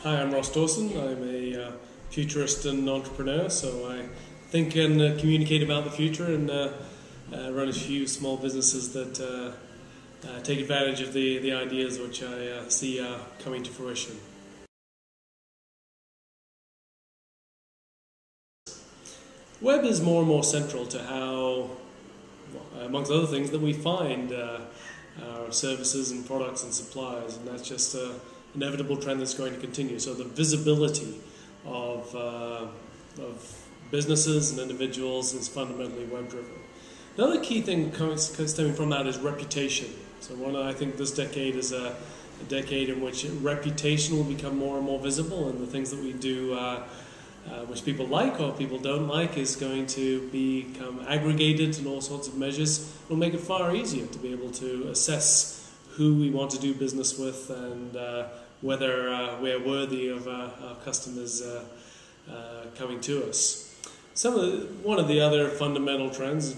Hi, I'm Ross Dawson. I'm a futurist and entrepreneur, so I think and communicate about the future and run a few small businesses that take advantage of the ideas which I see coming to fruition. Web is more and more central to how, amongst other things, that we find our services and products and suppliers, and that's just an inevitable trend that's going to continue. So the visibility of businesses and individuals is fundamentally web-driven. Another key thing stemming from that is reputation. So I think this decade is a decade in which reputation will become more and more visible, and the things that we do which people like or people don't like is going to become aggregated in all sorts of measures. It'll make it far easier to be able to assess who we want to do business with and whether we're worthy of our customers coming to us. One of the other fundamental trends,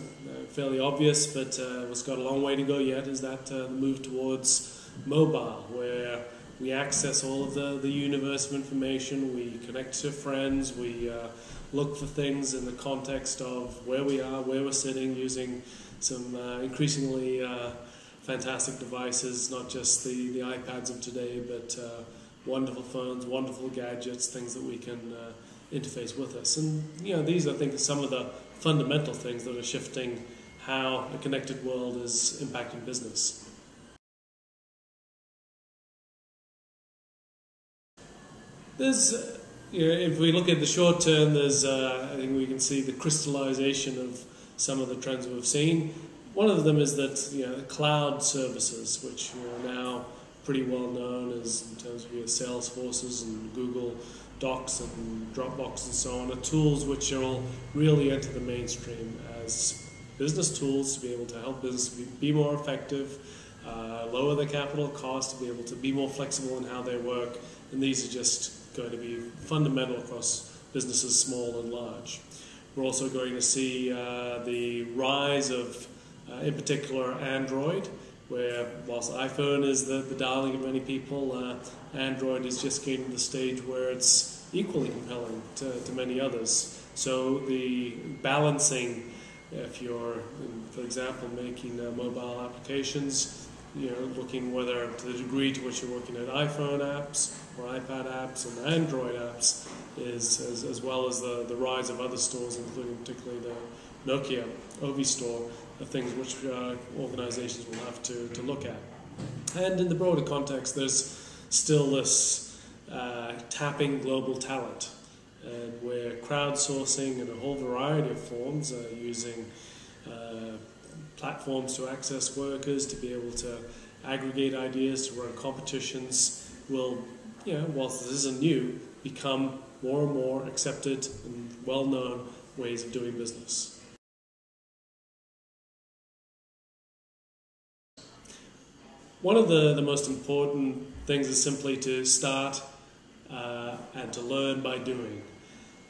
fairly obvious, but has got a long way to go yet, is that the move towards mobile, where we access all of the universe of information, we connect to friends, we look for things in the context of where we are, where we're sitting, using some increasingly fantastic devices, not just the iPads of today, but wonderful phones, wonderful gadgets, things that we can interface with us. And these, I think, are some of the fundamental things that are shifting how a connected world is impacting business. If we look at the short term, I think we can see the crystallization of some of the trends we've seen. One of them is that cloud services, which are now pretty well known as in terms of Salesforces and Google Docs and Dropbox and so on, are tools which will really enter the mainstream as business tools to be able to help business be more effective, lower the capital cost, to be able to be more flexible in how they work, and these are just going to be fundamental across businesses small and large. We're also going to see the rise of, in particular, Android, where whilst iPhone is the darling of many people, Android is just getting to the stage where it's equally compelling to many others. So the balancing, if you're, for example, making mobile applications, looking whether to the degree to which you're looking at iPhone apps or iPad apps and Android apps, as well as the rise of other stores, including particularly the Nokia Ovi store, are things which organizations will have to look at. And in the broader context, there's still this tapping global talent, and where crowdsourcing in a whole variety of forms, using platforms to access workers, to be able to aggregate ideas, to run competitions, will, whilst this isn't new, become more and more accepted and well-known ways of doing business. One of the most important things is simply to start and to learn by doing.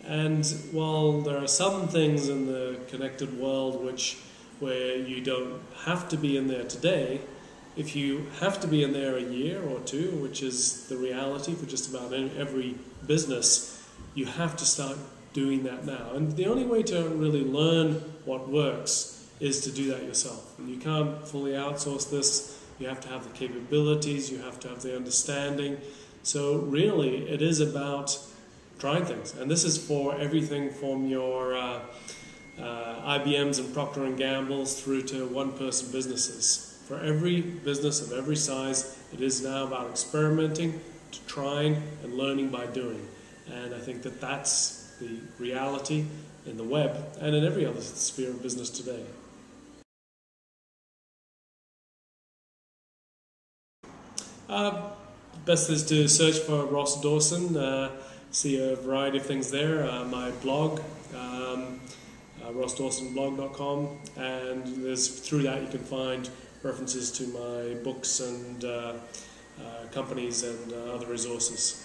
And while there are some things in the connected world where you don't have to be in there today, if you have to be in there a year or two, which is the reality for just about every business, you have to start doing that now. And the only way to really learn what works is to do that yourself. And you can't fully outsource this. You have to have the capabilities, you have to have the understanding. So really, it is about trying things. And this is for everything from your IBMs and Procter & Gamble's through to one-person businesses. For every business of every size, it is now about experimenting, to trying, and learning by doing. And I think that that's the reality in the web and in every other sphere of business today. Best is to search for Ross Dawson, see a variety of things there. My blog, rossdawsonblog.com, and through that you can find references to my books and companies and other resources.